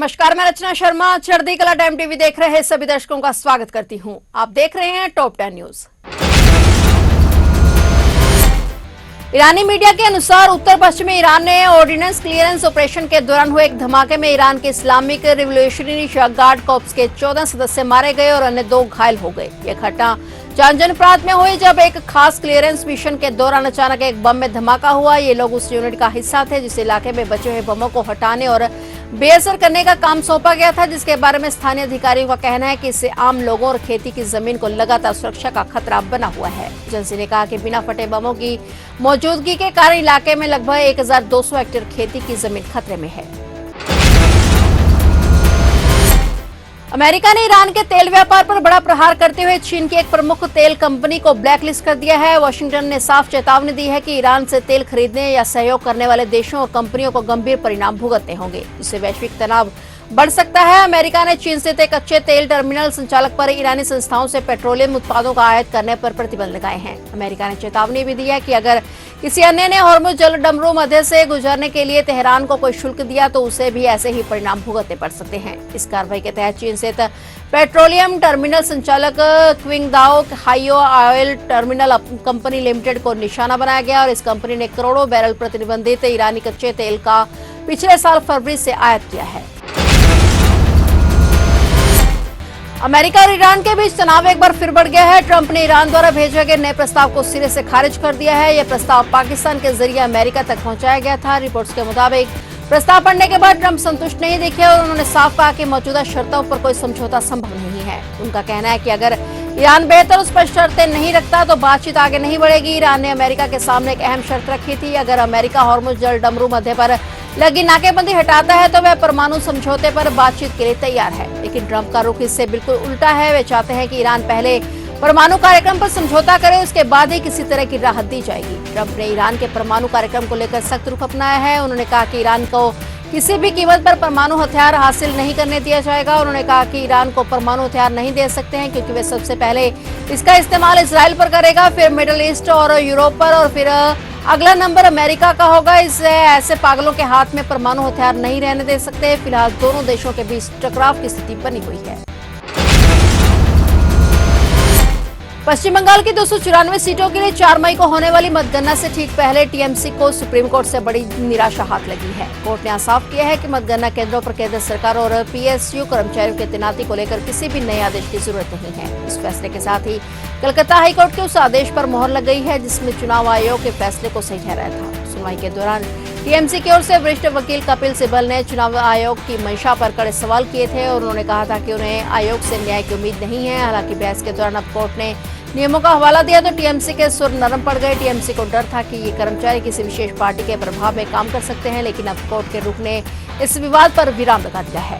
नमस्कार, मैं रचना शर्मा चढ़ती कला टाइम टीवी देख रहे सभी दर्शकों का स्वागत करती हूं। आप देख रहे हैं टॉप 10 न्यूज। ईरानी मीडिया के अनुसार उत्तर पश्चिमी ईरान ने ऑर्डिनेंस क्लियरेंस ऑपरेशन के दौरान हुए एक धमाके में ईरान के इस्लामिक रिवोल्यूशनरी गार्ड कॉर्प्स के 14 सदस्य मारे गए और अन्य 2 घायल हो गए। यह घटना जानजन प्रांत में हुई जब एक खास क्लियरेंस मिशन के दौरान अचानक एक बम में धमाका हुआ। ये लोग उस यूनिट का हिस्सा थे जिस इलाके में बचे हुए बमों को हटाने और बेअसर करने का काम सौंपा गया था, जिसके बारे में स्थानीय अधिकारियों का कहना है कि इससे आम लोगों और खेती की जमीन को लगातार सुरक्षा का खतरा बना हुआ है। एजेंसी ने कहा कि बिना फटे बमों की मौजूदगी के कारण इलाके में लगभग 1200 हेक्टेयर खेती की जमीन खतरे में है। अमेरिका ने ईरान के तेल व्यापार पर बड़ा प्रहार करते हुए चीन की एक प्रमुख तेल कंपनी को ब्लैकलिस्ट कर दिया है। वाशिंगटन ने साफ चेतावनी दी है कि ईरान से तेल खरीदने या सहयोग करने वाले देशों और कंपनियों को गंभीर परिणाम भुगतने होंगे, जिससे वैश्विक तनाव बढ़ सकता है। अमेरिका ने चीन से कच्चे तेल टर्मिनल संचालक पर ईरानी संस्थाओं से पेट्रोलियम उत्पादों का आयात करने पर प्रतिबंध लगाए हैं। अमेरिका ने चेतावनी भी दी है कि अगर किसी अन्य ने हॉर्मुज जल डमरू मध्य से गुजरने के लिए तेहरान को कोई शुल्क दिया तो उसे भी ऐसे ही परिणाम भुगतने पड़ सकते हैं। इस कार्रवाई के तहत चीन से पेट्रोलियम टर्मिनल संचालक क्विंगदाओ हाइयो ऑयल टर्मिनल कंपनी लिमिटेड को निशाना बनाया गया और इस कंपनी ने करोड़ों बैरल प्रतिबंधित ईरानी कच्चे तेल का पिछले साल फरवरी से आयात किया है। अमेरिका और ईरान के बीच तनाव एक बार फिर बढ़ गया है। ट्रंप ने ईरान द्वारा भेजे गए नए प्रस्ताव को सिरे से खारिज कर दिया है। यह प्रस्ताव पाकिस्तान के जरिए अमेरिका तक पहुंचाया गया था। रिपोर्ट्स के मुताबिक प्रस्ताव पढ़ने के बाद ट्रंप संतुष्ट नहीं दिखे और उन्होंने साफ कहा कि मौजूदा शर्तों पर कोई समझौता संभव नहीं है। उनका कहना है कि अगर ईरान बेहतर उस पर शर्तें नहीं रखता तो बातचीत आगे नहीं बढ़ेगी। ईरान ने अमेरिका के सामने एक अहम शर्त रखी थी, अगर अमेरिका हॉर्मुज जल डमरू मध्य पर लगी नाकेबंदी हटाता है तो वह परमाणु समझौते पर बातचीत के लिए तैयार है। लेकिन ट्रंप का रुख इससे बिल्कुल उल्टा है। वे चाहते हैं कि ईरान पहले परमाणु कार्यक्रम पर समझौता करे, उसके बाद ही किसी तरह की राहत दी जाएगी। ट्रंप ने ईरान के परमाणु कार्यक्रम को लेकर सख्त रुख अपनाया है। उन्होंने कहा कि ईरान को किसी भी कीमत पर परमाणु हथियार हासिल नहीं करने दिया जाएगा। उन्होंने कहा कि ईरान को परमाणु हथियार नहीं दे सकते हैं क्योंकि वे सबसे पहले इसका इस्तेमाल इजराइल पर करेगा, फिर मिडिल ईस्ट और यूरोप पर और फिर अगला नंबर अमेरिका का होगा। इससे ऐसे पागलों के हाथ में परमाणु हथियार नहीं रहने दे सकते। फिलहाल दोनों देशों के बीच टकराव की स्थिति बनी हुई है। पश्चिम बंगाल की 294 सीटों के लिए 4 मई को होने वाली मतगणना से ठीक पहले टीएमसी को सुप्रीम कोर्ट से बड़ी निराशा हाथ लगी है। कोर्ट ने यहां साफ किया है कि मतगणना केंद्रों पर केंद्र सरकार और पीएसयू कर्मचारियों की तैनाती को लेकर किसी भी नए आदेश की जरूरत नहीं है। इस फैसले के साथ ही कलकत्ता हाईकोर्ट के उस आदेश पर मोहर लग गई है जिसमें चुनाव आयोग के फैसले को सही ठहराया था। सुनवाई के दौरान टीएमसी की ओर से वरिष्ठ वकील कपिल सिब्बल ने चुनाव आयोग की मंशा पर कड़े सवाल किए थे और उन्होंने कहा था कि उन्हें आयोग से न्याय की उम्मीद नहीं है। हालांकि बहस के दौरान अब कोर्ट ने नियमों का हवाला दिया तो टीएमसी के सुर नरम पड़ गए। टीएमसी को डर था कि ये कर्मचारी किसी विशेष पार्टी के प्रभाव में काम कर सकते हैं, लेकिन अब कोर्ट के रुख ने इस विवाद पर विराम लगा दिया है।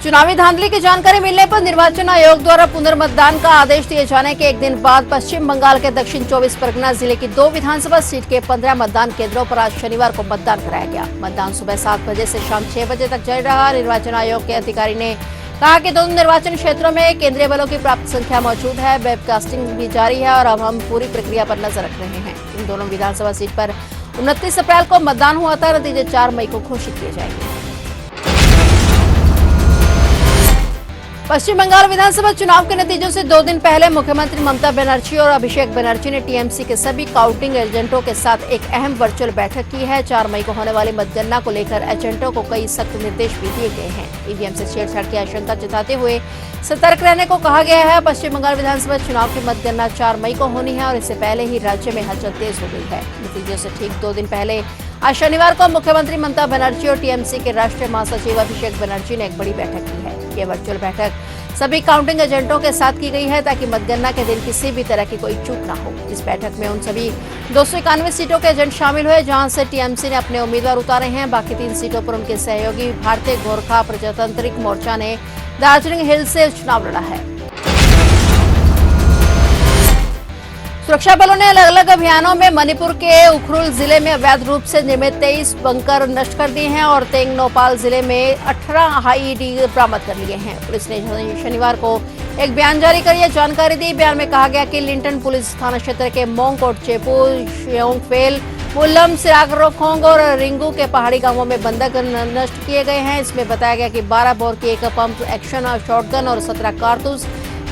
चुनावी धांधली की जानकारी मिलने पर निर्वाचन आयोग द्वारा पुनर्मतदान का आदेश दिए जाने के एक दिन बाद पश्चिम बंगाल के दक्षिण 24 परगना जिले की 2 विधानसभा सीट के 15 मतदान केंद्रों पर आज शनिवार को मतदान कराया गया। मतदान सुबह 7 बजे से शाम 6 बजे तक जारी रहा। निर्वाचन आयोग के अधिकारी ने कहा कि दोनों निर्वाचन क्षेत्रों में केंद्रीय बलों की पर्याप्त संख्या मौजूद है। वेबकास्टिंग भी जारी है और अब हम पूरी प्रक्रिया पर नजर रख रहे हैं। इन दोनों विधानसभा सीट पर 29 अप्रैल को मतदान हुआ था। नतीजे 4 मई को घोषित किए जाएंगे। पश्चिम बंगाल विधानसभा चुनाव के नतीजों से 2 दिन पहले मुख्यमंत्री ममता बनर्जी और अभिषेक बनर्जी ने टीएमसी के सभी काउंटिंग एजेंटों के साथ एक अहम वर्चुअल बैठक की है। 4 मई को होने वाली मतगणना को लेकर एजेंटों को कई सख्त निर्देश भी दिए गए हैं। ईवीएम से छेड़छाड़ की आशंका जताते हुए सतर्क रहने को कहा गया है। पश्चिम बंगाल विधानसभा चुनाव की मतगणना 4 मई को होनी है और इससे पहले ही राज्य में हलचल तेज हो गई है। नतीजों से ठीक 2 दिन पहले आज शनिवार को मुख्यमंत्री ममता बनर्जी और टीएमसी के राष्ट्रीय महासचिव अभिषेक बनर्जी ने एक बड़ी बैठक की है। ये वर्चुअल बैठक सभी काउंटिंग एजेंटों के साथ की गई है ताकि मतगणना के दिन किसी भी तरह की कोई चूक न हो। इस बैठक में उन सभी 291 सीटों के एजेंट शामिल हुए जहां से टीएमसी ने अपने उम्मीदवार उतारे हैं। बाकी 3 सीटों पर उनके सहयोगी भारतीय गोरखा प्रजातांत्रिक मोर्चा ने दार्जिलिंग हिल से चुनाव लड़ा है। सुरक्षा बलों ने अलग अलग अभियानों में मणिपुर के उखरुल जिले में अवैध रूप से निर्मित 23 बंकर नष्ट कर दिए हैं और तेंगनोपाल जिले में 18 आईईडी बरामद कर लिए हैं। पुलिस ने शनिवार को एक बयान जारी कर यह जानकारी दी। बयान में कहा गया कि लिंटन पुलिस थाना क्षेत्र के मोंगकोट चेपू श्योंगफेल मुल्लम, सिरागरोखोंग और रिंगू के पहाड़ी गांवों में बंधक नष्ट किए गए हैं। इसमें बताया गया कि 12 बोर की एक पंप एक्शन शॉटगन और 17 कारतूस,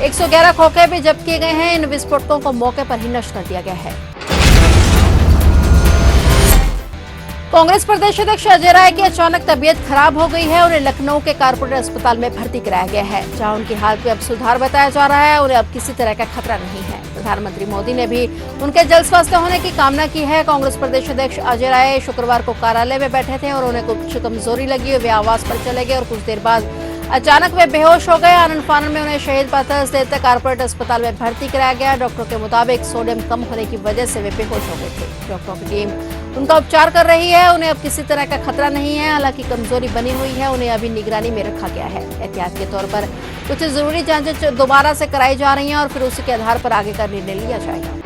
111 खोखे भी जब्त किए गए हैं। इन विस्फोटकों को मौके पर ही नष्ट कर दिया गया है। कांग्रेस प्रदेश अध्यक्ष अजय राय की अचानक तबीयत खराब हो गई है। उन्हें लखनऊ के कारपोरेट अस्पताल में भर्ती कराया गया है, जहां उनकी हालत में अब सुधार बताया जा रहा है। उन्हें अब किसी तरह का खतरा नहीं है। प्रधानमंत्री मोदी ने भी उनके जल्द स्वस्थ होने की कामना की है। कांग्रेस प्रदेश अध्यक्ष अजय राय शुक्रवार को कार्यालय में बैठे थे और उन्हें कुछ कमजोरी लगी। वे आवास पर चले गए और कुछ देर बाद अचानक वे बेहोश हो गए। आनंद फानन में उन्हें शहीद पाथर स्थित कारपोरेट अस्पताल में भर्ती कराया गया। डॉक्टरों के मुताबिक सोडियम कम होने की वजह से वे बेहोश हो गए थे। डॉक्टरों की टीम उनका उपचार कर रही है। उन्हें अब किसी तरह का खतरा नहीं है। हालांकि कमजोरी बनी हुई है। उन्हें अभी निगरानी में रखा गया है। एहतियात के तौर पर कुछ जरूरी जांचें दोबारा से कराई जा रही हैं और फिर उसी के आधार पर आगे का निर्णय लिया जाएगा।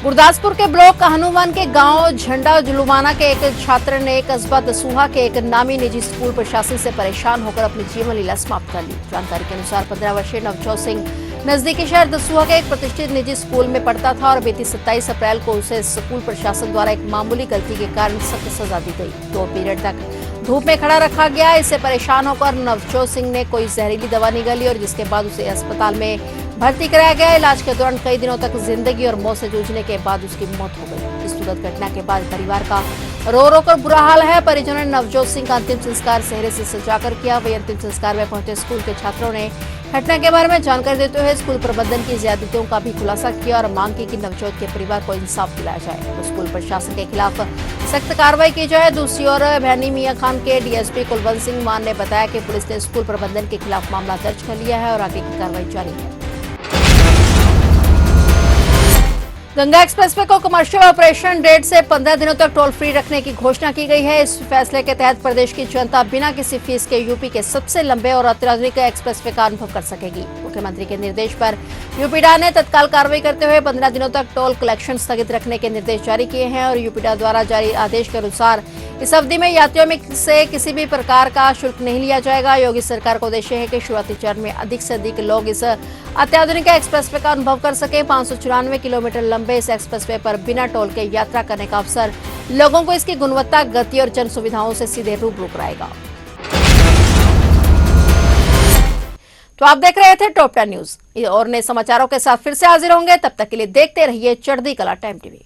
गुरदासपुर के ब्लॉक हनुमान के गांव झंडा जुलुमाना के एक छात्र ने कस्बा दसूहा के एक नामी निजी स्कूल प्रशासन से परेशान होकर अपनी जीवन लीला समाप्त कर ली। जानकारी के अनुसार 15 वर्षीय नवजोत सिंह नजदीकी शहर दसूहा के एक प्रतिष्ठित निजी स्कूल में पढ़ता था और बीती 27 अप्रैल को उसे स्कूल प्रशासन द्वारा एक मामूली गलती के कारण सख्त सजा दी गई। 2 पीरियड तक धूप में खड़ा रखा गया। इससे परेशान होकर नवजोत सिंह ने कोई जहरीली दवा निगली और जिसके बाद उसे अस्पताल में भर्ती कराया गया। इलाज के दौरान कई दिनों तक जिंदगी और मौत से जूझने के बाद उसकी मौत हो गई। इस दुखद घटना के बाद परिवार का रो रो कर बुरा हाल है। परिजनों ने नवजोत सिंह का अंतिम संस्कार सेहरे से सजाकर किया। वही अंतिम संस्कार में पहुंचे स्कूल के छात्रों ने घटना के बारे में जानकारी देते हुए स्कूल प्रबंधन की ज्यादतियों का भी खुलासा किया और मांग की कि नवजोत के परिवार को इंसाफ दिलाया जाए। तो स्कूल प्रशासन के खिलाफ सख्त कार्रवाई की जाए। दूसरी ओर भैनी मियां खान के डीएसपी कुलवंत सिंह मान ने बताया कि पुलिस ने स्कूल प्रबंधन के खिलाफ मामला दर्ज कर लिया है और आगे की कार्रवाई जारी है। गंगा एक्सप्रेसवे को कमर्शियल ऑपरेशन डेट से 15 दिनों तक टोल फ्री रखने की घोषणा की गई है। इस फैसले के तहत प्रदेश की जनता बिना किसी फीस के यूपी के सबसे लंबे और अत्याधुनिक एक्सप्रेसवे का अनुभव कर सकेगी। मुख्यमंत्री के निर्देश पर यूपीडा ने तत्काल कार्रवाई करते हुए 15 दिनों तक टोल कलेक्शन स्थगित रखने के निर्देश जारी किए हैं और यूपीडा द्वारा जारी आदेश के अनुसार इस अवधि में यात्रियों में से किसी भी प्रकार का शुल्क नहीं लिया जाएगा। योगी सरकार का उद्देश्य है कि शुरुआती चरण में अधिक से अधिक लोग इस अत्याधुनिक एक्सप्रेसवे का अनुभव कर सके। 594 किलोमीटर लंबे इस एक्सप्रेसवे पर बिना टोल के यात्रा करने का अवसर लोगों को इसकी गुणवत्ता, गति और जन सुविधाओं से सीधे रूबरू कराएगा। तो आप देख रहे थे टॉप 10 न्यूज और नए समाचारों के साथ फिर से हाजिर होंगे। तब तक के लिए देखते रहिए चढ़ती कला टाइम टीवी।